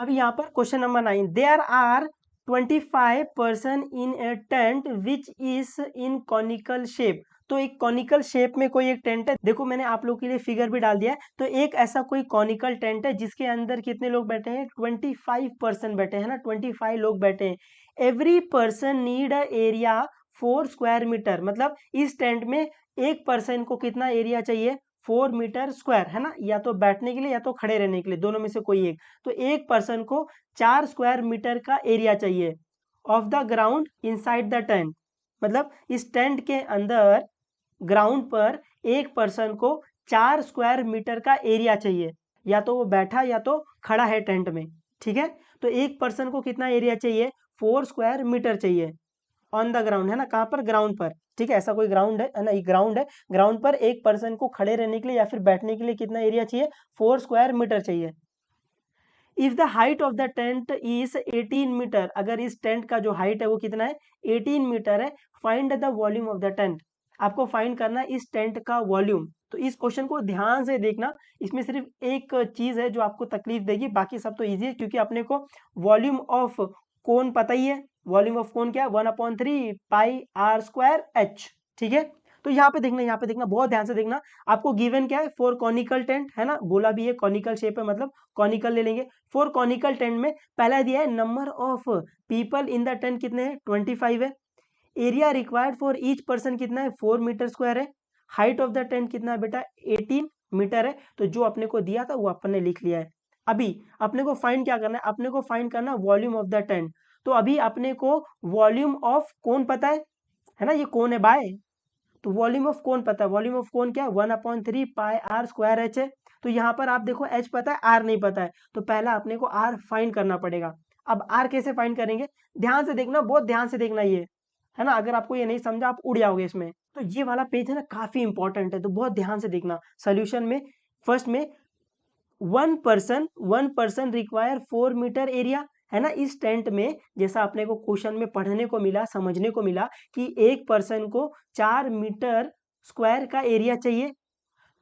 अब यहाँ पर question number 9, there are 25 person in a tent which is in conical shape. तो एक कॉनिकल शेप में कोई एक टेंट है, देखो मैंने आप लोग के लिए फिगर भी डाल दिया है। तो एक ऐसा कोई कॉनिकल टेंट है जिसके अंदर कितने लोग बैठे हैं, 25 पर्सन बैठे हैं ना, 25 लोग बैठे हैं। Every person need a area 4 square metre, मतलब इस टेंट में एक पर्सन को कितना एरिया चाहिए, 4 मीटर स्क्वायर, है ना, या तो बैठने के लिए या तो खड़े रहने के लिए, दोनों में से कोई एक। तो एक पर्सन को 4 स्क्वायर मीटर का एरिया चाहिए of the ground inside the tent, मतलब इस टेंट के अंदर ग्राउंड पर एक पर्सन को 4 स्क्वायर मीटर का एरिया चाहिए, या तो वो बैठा या तो खड़ा है टेंट में, ठीक है। तो एक पर्सन को कितना एरिया चाहिए, 4 स्क्वायर मीटर चाहिए ऑन द ग्राउंड, है ना, कहाँ पर, ग्राउंड पर, ठीक है। ऐसा कोई ग्राउंड है ना, एक ग्राउंड है, ग्राउंड पर एक पर्सन को खड़े रहने के लिए या फिर बैठने के लिए कितना एरिया चाहिए, 4 स्क्वायर मीटर चाहिए। If the height of the tent is 18 metre, अगर इस टेंट का जो हाइट है वो कितना है, 18 मीटर है, find the volume of the tent, आपको फाइंड करना है इस टेंट का वॉल्यूम। तो इस क्वेश्चन को ध्यान से देखना, इसमें सिर्फ एक चीज है जो आपको तकलीफ देगी, बाकी सब तो इजी है, क्योंकि अपने को वॉल्यूम ऑफ कोन पता ही है। वॉल्यूम ऑफ कोन क्या है, 1/3 पाई आर स्क्वायर एच, ठीक है। तो यहाँ पे देखना, यहाँ पे देखना, बहुत ध्यान से देखना, आपको गिवन क्या है, 4 कॉनिकल टेंट, है ना, बोला भी है कॉनिकल शेप है, मतलब कॉनिकल ले लेंगे। 4 कॉनिकल टेंट में पहला दिया है number of people in the tent कितने हैं, 25 है। Area required for each person कितना है, 4 मीटर स्क्वायर है। हाइट ऑफ द टेंट कितना है बेटा, 18 मीटर है। तो जो अपने को दिया था वो अपन ने लिख लिया है। अभी अपने को फाइंड क्या करना है, अपने को फाइंड करना वॉल्यूम ऑफ द टेंट। तो अभी अपने को वॉल्यूम ऑफ कौन पता है ना, ये कौन है बाय, तो वॉल्यूम ऑफ कौन पता है, वॉल्यूम ऑफ कौन क्या है, 1/3 पाई आर स्क्वायर एच है। तो यहाँ पर आप देखो एच पता है, आर नहीं पता है, तो पहला अपने को आर फाइंड करना पड़ेगा। अब आर कैसे फाइंड करेंगे, ध्यान से देखना, बहुत ध्यान से देखना ये, है ना, अगर आपको ये नहीं समझा आप उड़ जाओगे इसमें। तो ये वाला पेज है ना काफी इंपॉर्टेंट है, तो बहुत ध्यान से देखना। सोल्यूशन में फर्स्ट में one person require 4 metre area, है ना। इस टेंट में जैसा अपने को क्वेश्चन में पढ़ने को मिला, समझने को मिला कि एक पर्सन को 4 मीटर स्क्वायर का एरिया चाहिए।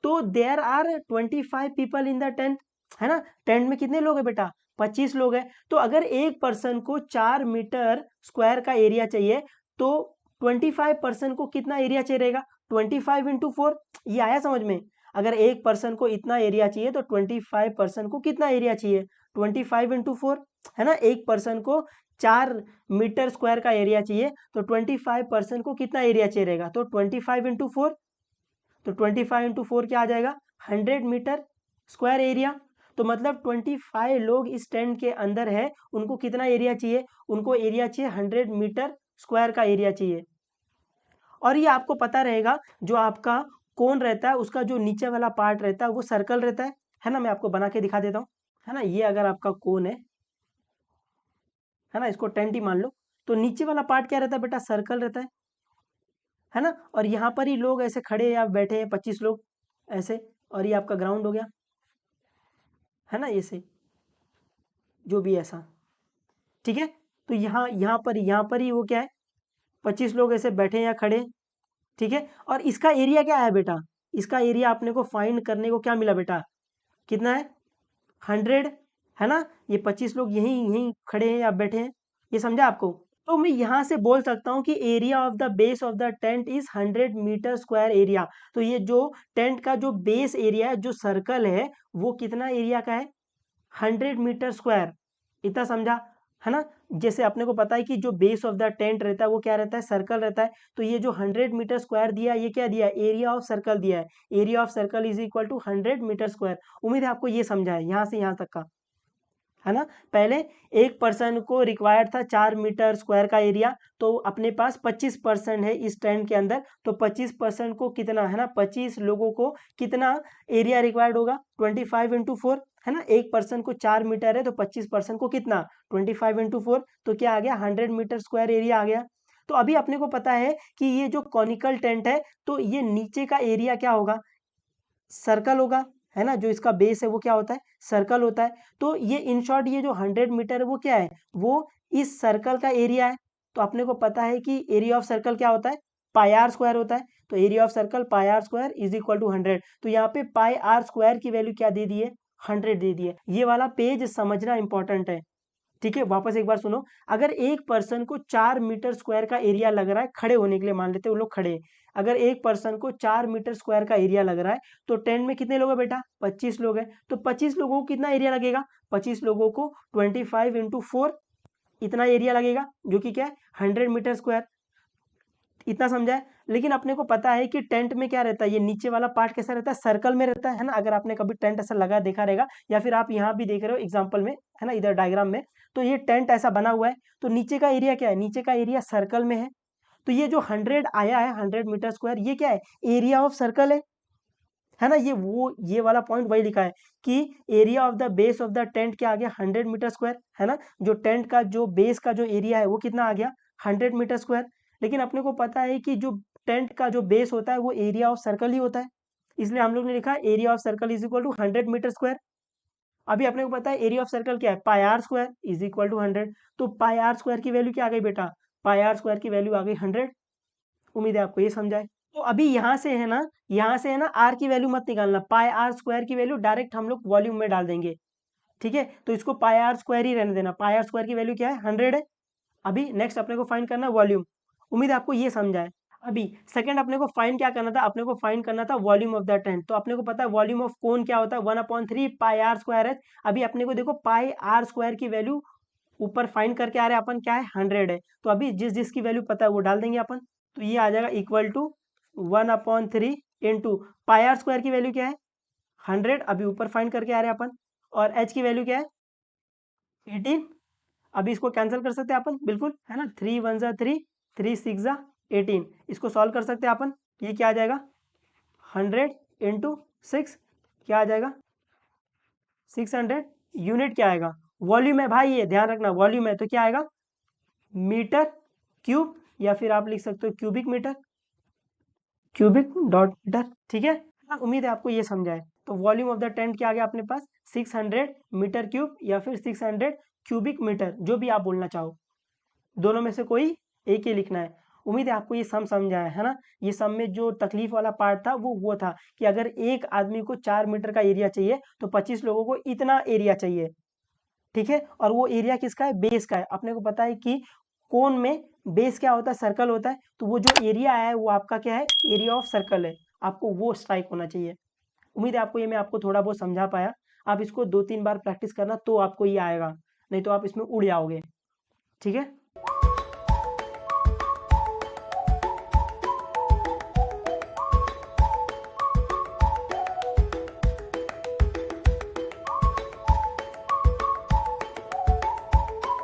तो there are 25 people in the tent, है ना, टेंट में कितने लोग हैं बेटा, 25 लोग हैं। तो अगर एक पर्सन को 4 मीटर स्क्वायर का एरिया चाहिए, तो 25 पर्सन को कितना एरिया चाहिएगा, 25 इंटू 4, ये आया समझ में। अगर एक पर्सन को इतना एरिया चाहिए तो 25 पर्सन को कितना एरिया चाहिए, 25 इंटू 4, है ना। एक पर्सन को 4 मीटर स्क्वायर का एरिया चाहिए, तो 25 पर्सन को कितना एरिया चाहिएगा, तो 25 इंटू 4, तो 25 इंटू 4 क्या आ जाएगा, 100 मीटर स्क्वायर एरिया। तो मतलब 25 लोग इस टेंट के अंदर है, उनको कितना एरिया चाहिए, उनको एरिया चाहिए 100 मीटर स्क्वायर का एरिया चाहिए। और ये आपको पता रहेगा, जो आपका कोन रहता है उसका जो नीचे वाला पार्ट रहता है वो सर्कल रहता है ना। मैं आपको बना के दिखा देता हूँ, है ना। ये अगर आपका कोन है ना, इसको टेंट ही मान लो, तो नीचे वाला पार्ट क्या रहता है बेटा, सर्कल रहता है ना। और यहाँ पर ही लोग ऐसे खड़े या बैठे हैं 25 लोग ऐसे, और ये आपका ग्राउंड हो गया, है ना, ऐसे जो भी ऐसा, ठीक है। तो यहाँ पर ही वो क्या है, 25 लोग ऐसे बैठे या खड़े, ठीक है। और इसका एरिया क्या है बेटा, इसका एरिया अपने को फाइंड करने को क्या मिला बेटा, कितना है, 100, है ना। ये 25 लोग यहीं यहीं खड़े हैं या बैठे हैं, ये समझा आपको। तो मैं यहाँ से बोल सकता हूँ कि area of the base of the tent is 100 metre square area. तो ये जो टेंट का जो बेस एरिया है, जो सर्कल है, वो कितना एरिया का है, 100 मीटर स्क्वायर, इतना समझा, है ना। जैसे अपने को पता है कि जो बेस ऑफ द टेंट रहता है वो क्या रहता है, सर्कल रहता है। तो ये जो 100 मीटर स्क्वायर दिया है, ये क्या दिया है, एरिया ऑफ सर्कल दिया है। Area of circle is equal to 100 metre square. उम्मीद है आपको ये समझा है यहाँ से यहाँ तक का, है ना। पहले एक पर्सन को रिक्वायर्ड था 4 मीटर स्क्वायर का एरिया, तो अपने पास 25% है इस टेंट के अंदर, तो 25% को कितना, है ना, 25 लोगों को कितना एरिया रिक्वायर्ड होगा, 25 इंटू 4, है ना। एक पर्सन को 4 मीटर है तो 25% को कितना, 25 इंटू 4, तो क्या आ गया, 100 मीटर स्क्वायर एरिया आ गया। तो अभी अपने को पता है कि ये जो कॉनिकल टेंट है, तो ये नीचे का एरिया क्या होगा, सर्कल होगा, है ना। जो इसका बेस है वो क्या होता है, सर्कल होता है। तो ये इन शॉर्ट ये जो 100 मीटर है वो क्या है, वो इस सर्कल का एरिया है। तो अपने को पता है कि एरिया ऑफ सर्कल क्या होता है, पाई आर स्क्वायर होता है। तो area of circle pi are square is equal to 100। तो यहाँ पे पाई आर स्क्वायर की वैल्यू क्या दे दी है, 100 दे दिए। ये वाला पेज समझना इंपॉर्टेंट है, ठीक है। वापस एक बार सुनो, अगर एक पर्सन को 4 मीटर स्क्वायर का एरिया लग रहा है खड़े होने के लिए, मान लेते हैं वो लोग खड़े हैं, अगर एक पर्सन को 4 मीटर स्क्वायर का एरिया लग रहा है तो टेंट में कितने लोग हैं बेटा, 25 लोग हैं। तो 25 लोगों को कितना एरिया लगेगा, 25 लोगों को 25 इंटू 4 इतना एरिया लगेगा, जो कि क्या है 100 मीटर स्क्वायर। इतना समझा है। लेकिन अपने को पता है कि टेंट में क्या रहता है, ये नीचे वाला पार्ट कैसा रहता है, सर्कल में रहता है ना। अगर आपने कभी टेंट ऐसा लगा देखा रहेगा, या फिर आप यहाँ भी देख रहे हो एग्जाम्पल में, है ना, इधर डायग्राम में, तो ये टेंट ऐसा बना हुआ है। तो नीचे का एरिया क्या है, नीचे का एरिया सर्कल में है। तो ये जो 100 आया है, 100 मीटर स्क्वायर, ये क्या है, एरिया ऑफ सर्कल है ना। ये वाला पॉइंट वही लिखा है कि area of the base of the tent क्या आ गया, 100 मीटर स्क्वायर, है ना। जो टेंट का जो बेस का जो एरिया है वो कितना आ गया, 100 मीटर स्क्वायर। लेकिन अपने को पता है कि जो टेंट का जो बेस होता है वो एरिया ऑफ सर्कल ही होता है, इसलिए हम लोग ने लिखा area of circle is equal to 100 metre square. अभी अपने को पता है एरिया ऑफ सर्कल क्या है, pi are square is equal to 100। तो पाई आर स्क्वायर की वैल्यू क्या आ गई बेटा, पाई आर स्क्वायर की वैल्यू आ गई 100। उम्मीद है आपको ये समझाए। तो अभी यहाँ से है ना, यहाँ से है ना, आर की वैल्यू मत निकालना, पाई आर स्क्वायर की वैल्यू डायरेक्ट हम लोग वॉल्यूम में डाल देंगे, ठीक है। तो इसको पाई आर स्क्वायर ही रहने देना, पाई आर स्क्वायर की वैल्यू क्या है, 100 है। अभी नेक्स्ट अपने को फाइंड करना है वॉल्यूम। उम्मीद है आपको ये समझा है। अभी सेकंड अपने को फाइंड क्या करना था, अपने को फाइंड करना था वॉल्यूम ऑफ द टेंट। तो अपने को पता है वॉल्यूम ऑफ कोन क्या होता है, 1/3 पाई आर स्क्वायर है। अभी अपने को देखो पाई आर स्क्वायर की वैल्यू ऊपर फाइंड करके आ रहे हैं अपन, क्या है 100 है। तो अभी जिस जिसकी वैल्यू पता है वो डाल देंगे अपन। तो ये आ जाएगा equal to 1/3 into pi are square की वैल्यू क्या है 100, अभी ऊपर फाइंड करके आ रहे हैं अपन, और एच की वैल्यू क्या है 18। अभी इसको कैंसिल कर सकते हैं अपन, बिल्कुल, है ना, 3 1 जा 3, 3 6 जा 18। इसको सॉल्व कर सकते हैं अपन। ये क्या आ जाएगा 100 इंटू 6, क्या आ जाएगा 600। यूनिट क्या आएगा, वॉल्यूम है भाई, ये ध्यान रखना वॉल्यूम है, तो क्या आएगा मीटर क्यूब, या फिर आप लिख सकते हो cubic metre, cubic dot metre, ठीक है। हाँ, उम्मीद है आपको ये समझा है। तो वॉल्यूम ऑफ द टेंट क्या आ गया अपने पास 600 मीटर क्यूब या फिर 600 क्यूबिक मीटर, जो भी आप बोलना चाहो, दोनों में से कोई एक ही लिखना है। उम्मीद है आपको ये सम समझ आया है ना। ये सम में जो तकलीफ वाला पार्ट था वो था कि अगर एक आदमी को 4 मीटर का एरिया चाहिए तो 25 लोगों को इतना एरिया चाहिए, ठीक है। और वो एरिया किसका है, बेस का है। अपने को पता है कि कोन में बेस क्या होता है, सर्कल होता है। तो वो जो एरिया है वो आपका क्या है, एरिया ऑफ सर्कल है। आपको वो स्ट्राइक होना चाहिए। उम्मीद है आपको ये मैं आपको थोड़ा बहुत समझा पाया। आप इसको 2-3 बार प्रैक्टिस करना तो आपको ये आएगा, नहीं तो आप इसमें उड़ जाओगे, ठीक है।